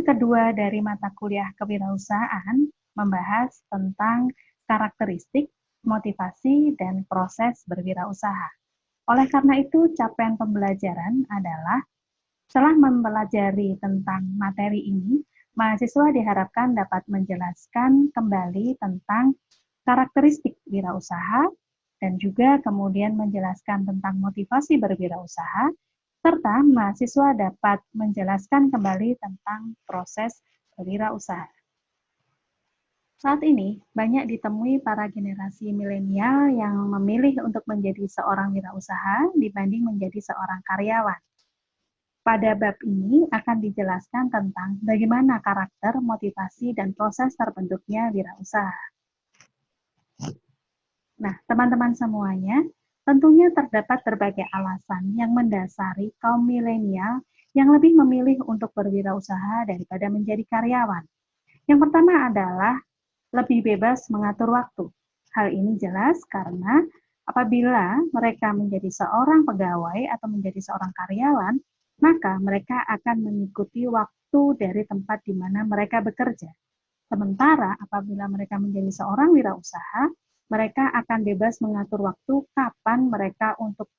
kedua dari mata kuliah kewirausahaan membahas tentang karakteristik, motivasi, dan proses berwirausaha. Oleh karena itu, capaian pembelajaran adalah setelah mempelajari tentang materi ini, mahasiswa diharapkan dapat menjelaskan kembali tentang karakteristik wirausaha dan juga kemudian menjelaskan tentang motivasi berwirausaha, serta mahasiswa dapat menjelaskan kembali tentang proses berwirausaha. Saat ini, banyak ditemui para generasi milenial yang memilih untuk menjadi seorang wirausaha dibanding menjadi seorang karyawan. Pada bab ini akan dijelaskan tentang bagaimana karakter, motivasi, dan proses terbentuknya wirausaha. Nah, teman-teman semuanya, tentunya terdapat berbagai alasan yang mendasari kaum milenial yang lebih memilih untuk berwirausaha daripada menjadi karyawan. Yang pertama adalah lebih bebas mengatur waktu. Hal ini jelas karena apabila mereka menjadi seorang pegawai atau menjadi seorang karyawan, maka mereka akan mengikuti waktu dari tempat di mana mereka bekerja. Sementara apabila mereka menjadi seorang wirausaha, mereka akan bebas mengatur waktu kapan mereka untuk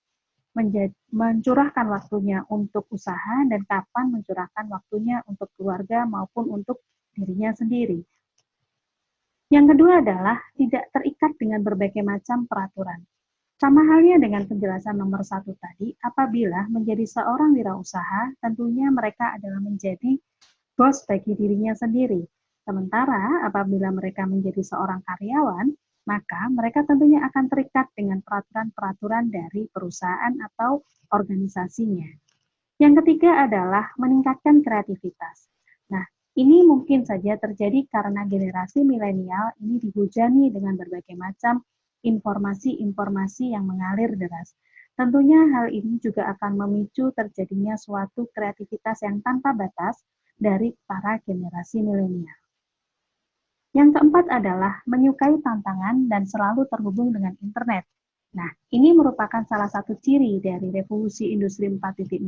mencurahkan waktunya untuk usaha dan kapan mencurahkan waktunya untuk keluarga maupun untuk dirinya sendiri. Yang kedua adalah tidak terikat dengan berbagai macam peraturan. Sama halnya dengan penjelasan nomor 1 tadi, apabila menjadi seorang wirausaha, tentunya mereka adalah menjadi bos bagi dirinya sendiri. Sementara apabila mereka menjadi seorang karyawan, maka mereka tentunya akan terikat dengan peraturan-peraturan dari perusahaan atau organisasinya. Yang ketiga adalah meningkatkan kreativitas. Nah, ini mungkin saja terjadi karena generasi milenial ini dihujani dengan berbagai macam informasi-informasi yang mengalir deras. Tentunya hal ini juga akan memicu terjadinya suatu kreativitas yang tanpa batas dari para generasi milenial. Yang keempat adalah menyukai tantangan dan selalu terhubung dengan internet. Nah, ini merupakan salah satu ciri dari revolusi industri 4.0,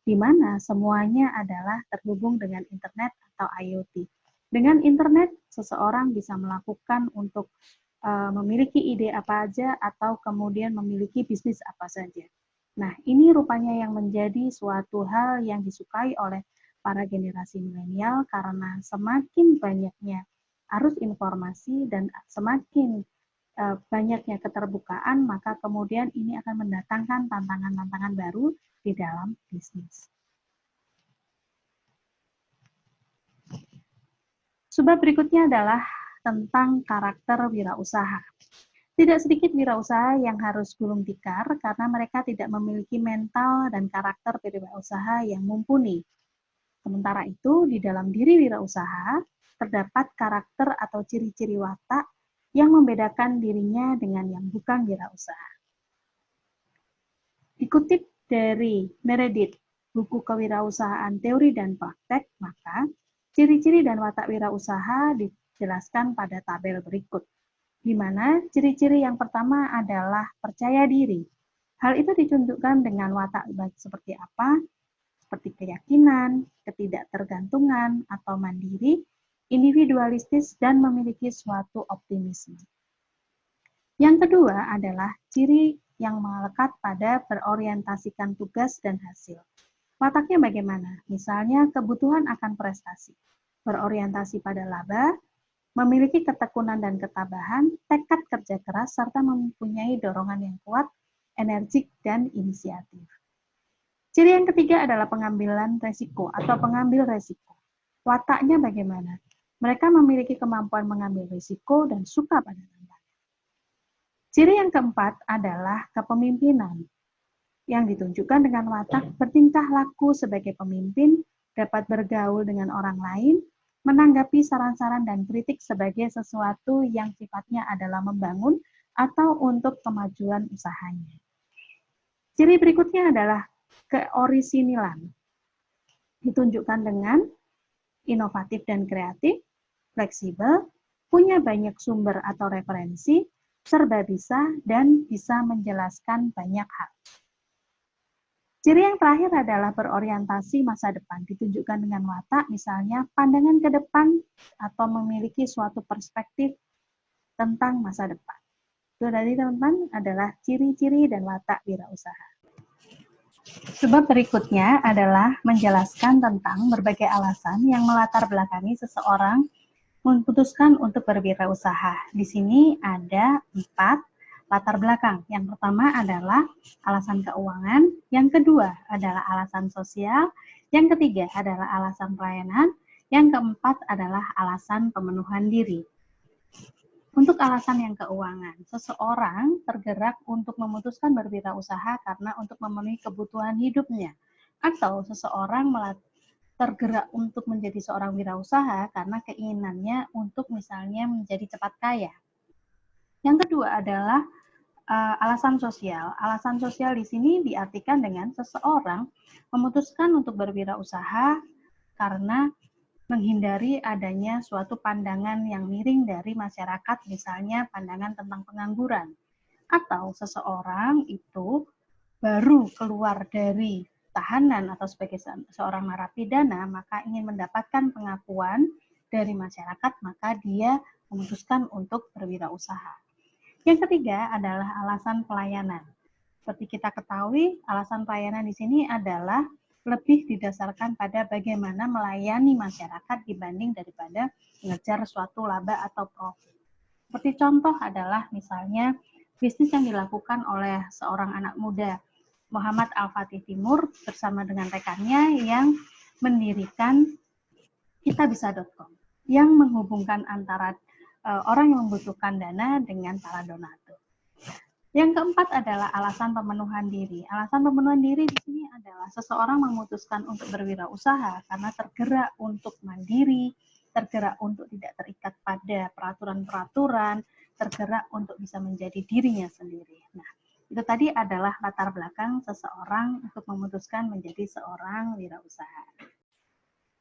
di mana semuanya adalah terhubung dengan internet atau IoT. Dengan internet, seseorang bisa melakukan untuk memiliki ide apa aja atau kemudian memiliki bisnis apa saja. Nah, ini rupanya yang menjadi suatu hal yang disukai oleh para generasi milenial karena semakin banyaknya arus informasi dan semakin banyaknya keterbukaan, maka kemudian ini akan mendatangkan tantangan-tantangan baru di dalam bisnis. Sebab berikutnya adalah tentang karakter wirausaha. Tidak sedikit wirausaha yang harus gulung tikar karena mereka tidak memiliki mental dan karakter wirausaha yang mumpuni. Sementara itu, di dalam diri wirausaha terdapat karakter atau ciri-ciri watak yang membedakan dirinya dengan yang bukan wirausaha. Dikutip dari Meredith, buku kewirausahaan teori dan praktek, maka ciri-ciri dan watak wirausaha dijelaskan pada tabel berikut, di mana ciri-ciri yang pertama adalah percaya diri. Hal itu ditunjukkan dengan watak seperti apa? Seperti keyakinan, ketidaktergantungan, atau mandiri, individualistis, dan memiliki suatu optimisme. Yang kedua adalah ciri yang melekat pada berorientasikan tugas dan hasil. Wataknya bagaimana? Misalnya kebutuhan akan prestasi, berorientasi pada laba, memiliki ketekunan dan ketabahan, tekad kerja keras, serta mempunyai dorongan yang kuat, energik, dan inisiatif. Ciri yang ketiga adalah pengambilan resiko atau pengambil resiko. Wataknya bagaimana? Mereka memiliki kemampuan mengambil risiko dan suka pada tantangan. Ciri yang keempat adalah kepemimpinan, yang ditunjukkan dengan watak bertingkah laku sebagai pemimpin, dapat bergaul dengan orang lain, menanggapi saran-saran dan kritik sebagai sesuatu yang sifatnya adalah membangun atau untuk kemajuan usahanya. Ciri berikutnya adalah keorisinilan, ditunjukkan dengan inovatif dan kreatif, fleksibel, punya banyak sumber atau referensi, serba bisa, dan bisa menjelaskan banyak hal. Ciri yang terakhir adalah berorientasi masa depan, ditunjukkan dengan watak, misalnya pandangan ke depan atau memiliki suatu perspektif tentang masa depan. Itu tadi teman-teman adalah ciri-ciri dan watak wirausaha. Sebab berikutnya adalah menjelaskan tentang berbagai alasan yang melatar belakangi seseorang memutuskan untuk berwirausaha. Di sini ada 4 latar belakang. Yang pertama adalah alasan keuangan, yang kedua adalah alasan sosial, yang ketiga adalah alasan pelayanan, yang keempat adalah alasan pemenuhan diri. Untuk alasan yang keuangan, seseorang tergerak untuk memutuskan berwirausaha karena untuk memenuhi kebutuhan hidupnya, atau seseorang tergerak untuk menjadi seorang wirausaha karena keinginannya untuk misalnya menjadi cepat kaya. Yang kedua adalah alasan sosial. Alasan sosial di sini diartikan dengan seseorang memutuskan untuk berwirausaha karena menghindari adanya suatu pandangan yang miring dari masyarakat, misalnya pandangan tentang pengangguran. Atau seseorang itu baru keluar dari tahanan atau sebagai seorang narapidana, maka ingin mendapatkan pengakuan dari masyarakat, maka dia memutuskan untuk berwirausaha. Yang ketiga adalah alasan pelayanan. Seperti kita ketahui, alasan pelayanan di sini adalah lebih didasarkan pada bagaimana melayani masyarakat dibanding daripada mengejar suatu laba atau profit. Seperti contoh adalah misalnya bisnis yang dilakukan oleh seorang anak muda, Muhammad Al-Fatih Timur, bersama dengan rekannya yang mendirikan kitabisa.com, yang menghubungkan antara orang yang membutuhkan dana dengan para donatur. Yang keempat adalah alasan pemenuhan diri. Alasan pemenuhan diri di sini adalah seseorang memutuskan untuk berwirausaha karena tergerak untuk mandiri, tergerak untuk tidak terikat pada peraturan-peraturan, tergerak untuk bisa menjadi dirinya sendiri. Nah, itu tadi adalah latar belakang seseorang untuk memutuskan menjadi seorang wirausaha.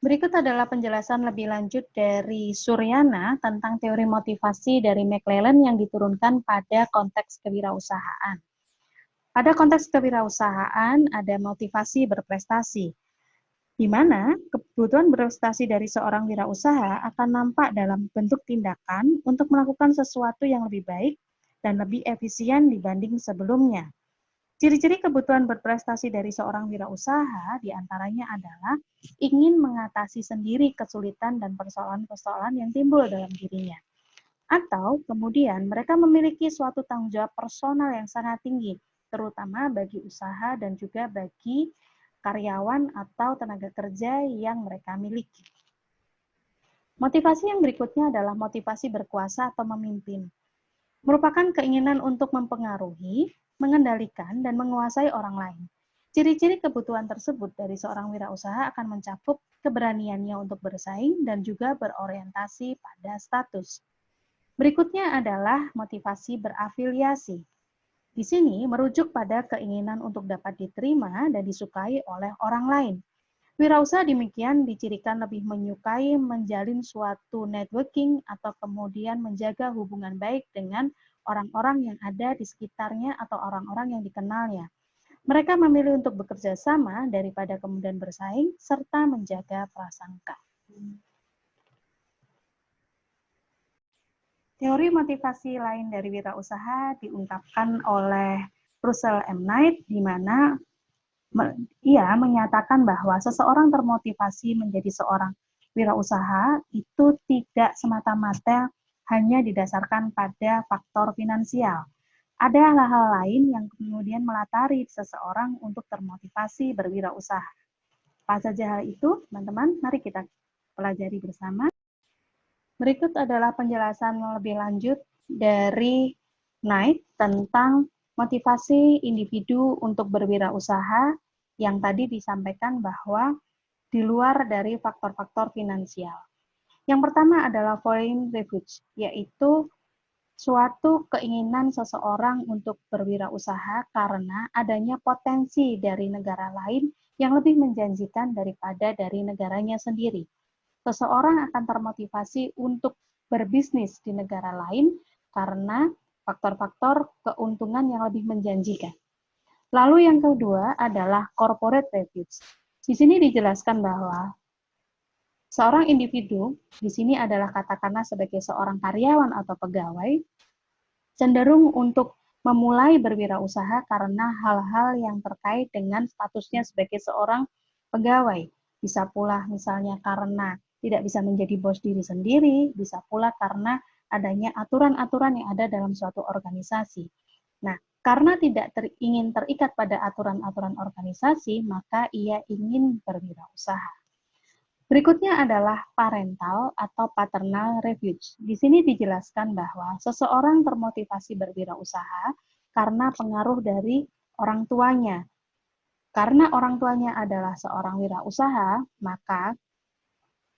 Berikut adalah penjelasan lebih lanjut dari Suryana tentang teori motivasi dari McClellan yang diturunkan pada konteks kewirausahaan. Pada konteks kewirausahaan ada motivasi berprestasi, di mana kebutuhan berprestasi dari seorang wirausaha akan nampak dalam bentuk tindakan untuk melakukan sesuatu yang lebih baik dan lebih efisien dibanding sebelumnya. Ciri-ciri kebutuhan berprestasi dari seorang wirausaha diantaranya adalah ingin mengatasi sendiri kesulitan dan persoalan-persoalan yang timbul dalam dirinya. Atau kemudian mereka memiliki suatu tanggung jawab personal yang sangat tinggi, terutama bagi usaha dan juga bagi karyawan atau tenaga kerja yang mereka miliki. Motivasi yang berikutnya adalah motivasi berkuasa atau memimpin. Merupakan keinginan untuk mempengaruhi, mengendalikan, dan menguasai orang lain. Ciri-ciri kebutuhan tersebut dari seorang wirausaha akan mencakup keberaniannya untuk bersaing dan juga berorientasi pada status. Berikutnya adalah motivasi berafiliasi. Di sini merujuk pada keinginan untuk dapat diterima dan disukai oleh orang lain. Wirausaha demikian dicirikan lebih menyukai menjalin suatu networking atau kemudian menjaga hubungan baik dengan orang-orang yang ada di sekitarnya atau orang-orang yang dikenalnya. Mereka memilih untuk bekerja sama daripada kemudian bersaing serta menjaga prasangka. Teori motivasi lain dari wirausaha diungkapkan oleh Russell M. Knight, di mana ia menyatakan bahwa seseorang termotivasi menjadi seorang wirausaha itu tidak semata-mata hanya didasarkan pada faktor finansial. Ada hal-hal lain yang kemudian melatari seseorang untuk termotivasi berwirausaha. Apa saja hal itu, teman-teman? Mari kita pelajari bersama. Berikut adalah penjelasan lebih lanjut dari Knight tentang motivasi individu untuk berwirausaha yang tadi disampaikan bahwa di luar dari faktor-faktor finansial. Yang pertama adalah foreign refuge, yaitu suatu keinginan seseorang untuk berwirausaha karena adanya potensi dari negara lain yang lebih menjanjikan daripada dari negaranya sendiri. Seseorang akan termotivasi untuk berbisnis di negara lain karena faktor-faktor keuntungan yang lebih menjanjikan. Lalu yang kedua adalah corporate refuge. Di sini dijelaskan bahwa seorang individu, di sini adalah katakanlah sebagai seorang karyawan atau pegawai, cenderung untuk memulai berwirausaha karena hal-hal yang terkait dengan statusnya sebagai seorang pegawai. Bisa pula misalnya karena tidak bisa menjadi bos diri sendiri, bisa pula karena adanya aturan-aturan yang ada dalam suatu organisasi. Nah, karena tidak ingin terikat pada aturan-aturan organisasi, maka ia ingin berwirausaha. Berikutnya adalah parental atau paternal refuge. Di sini dijelaskan bahwa seseorang termotivasi berwirausaha karena pengaruh dari orang tuanya. Karena orang tuanya adalah seorang wirausaha, maka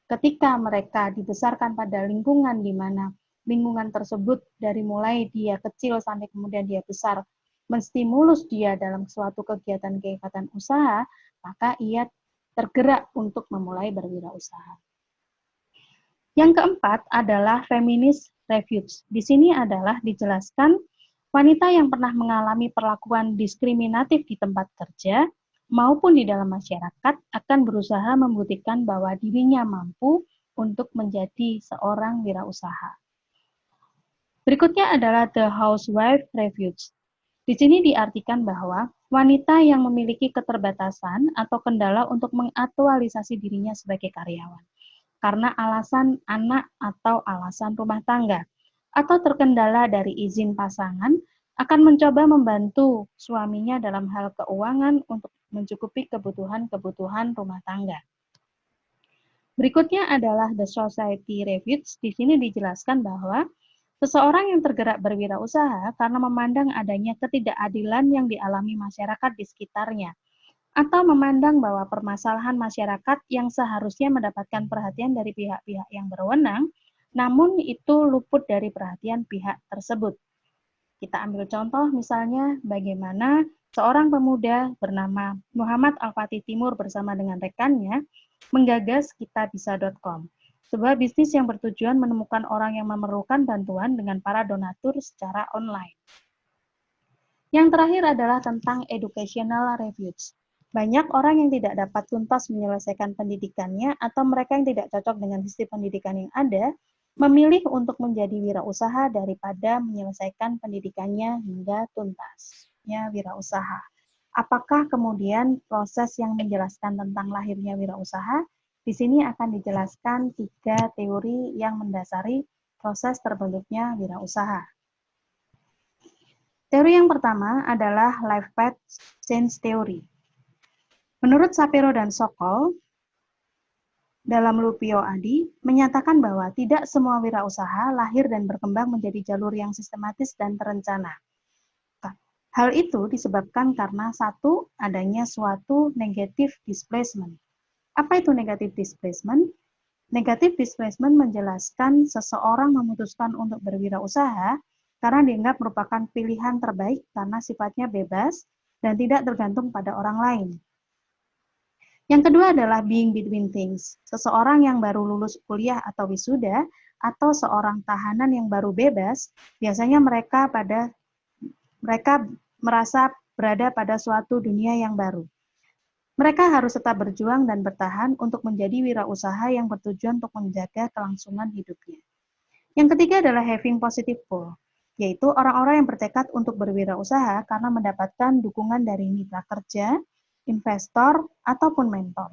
ketika mereka dibesarkan pada lingkungan di mana lingkungan tersebut dari mulai dia kecil sampai kemudian dia besar menstimulus dia dalam suatu kegiatan-kegiatan usaha, maka ia tergerak untuk memulai berwirausaha. Yang keempat adalah feminist refuge. Di sini adalah dijelaskan wanita yang pernah mengalami perlakuan diskriminatif di tempat kerja maupun di dalam masyarakat akan berusaha membuktikan bahwa dirinya mampu untuk menjadi seorang wirausaha. Berikutnya adalah the housewife refuge. Di sini diartikan bahwa wanita yang memiliki keterbatasan atau kendala untuk mengaktualisasi dirinya sebagai karyawan karena alasan anak atau alasan rumah tangga atau terkendala dari izin pasangan akan mencoba membantu suaminya dalam hal keuangan untuk mencukupi kebutuhan-kebutuhan rumah tangga. Berikutnya adalah the society refuge. Di sini dijelaskan bahwa seseorang yang tergerak berwirausaha karena memandang adanya ketidakadilan yang dialami masyarakat di sekitarnya, atau memandang bahwa permasalahan masyarakat yang seharusnya mendapatkan perhatian dari pihak-pihak yang berwenang, namun itu luput dari perhatian pihak tersebut. Kita ambil contoh misalnya bagaimana seorang pemuda bernama Muhammad Al-Fatih Timur bersama dengan rekannya menggagas kitabisa.com. Sebuah bisnis yang bertujuan menemukan orang yang memerlukan bantuan dengan para donatur secara online. Yang terakhir adalah tentang educational refuge. Banyak orang yang tidak dapat tuntas menyelesaikan pendidikannya atau mereka yang tidak cocok dengan sistem pendidikan yang ada, memilih untuk menjadi wirausaha daripada menyelesaikan pendidikannya hingga tuntas. Ya, wirausaha. Apakah kemudian proses yang menjelaskan tentang lahirnya wirausaha? Di sini akan dijelaskan 3 teori yang mendasari proses terbentuknya wirausaha. Teori yang pertama adalah Life Path Change Theory. Menurut Shapiro dan Sokol, dalam Lupio Adi, menyatakan bahwa tidak semua wirausaha lahir dan berkembang menjadi jalur yang sistematis dan terencana. Hal itu disebabkan karena satu, adanya suatu negative displacement. Apa itu negative displacement? Negative displacement menjelaskan seseorang memutuskan untuk berwirausaha karena dianggap merupakan pilihan terbaik karena sifatnya bebas dan tidak tergantung pada orang lain. Yang kedua adalah being between things. Seseorang yang baru lulus kuliah atau wisuda, atau seorang tahanan yang baru bebas, biasanya mereka merasa berada pada suatu dunia yang baru. Mereka harus tetap berjuang dan bertahan untuk menjadi wirausaha yang bertujuan untuk menjaga kelangsungan hidupnya. Yang ketiga adalah having positive pull, yaitu orang-orang yang bertekad untuk berwirausaha karena mendapatkan dukungan dari mitra kerja, investor, ataupun mentor.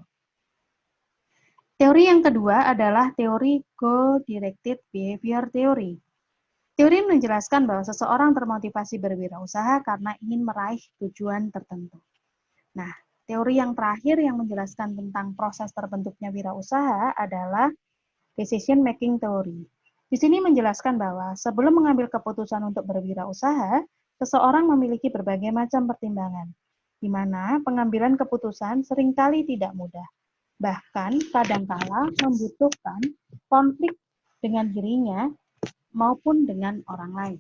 Teori yang kedua adalah teori goal-directed behavior theory. Teori menjelaskan bahwa seseorang termotivasi berwirausaha karena ingin meraih tujuan tertentu. Nah, teori yang terakhir yang menjelaskan tentang proses terbentuknya wirausaha adalah decision making theory. Di sini menjelaskan bahwa sebelum mengambil keputusan untuk berwirausaha, seseorang memiliki berbagai macam pertimbangan, di mana pengambilan keputusan seringkali tidak mudah. Bahkan kadangkala membutuhkan konflik dengan dirinya maupun dengan orang lain.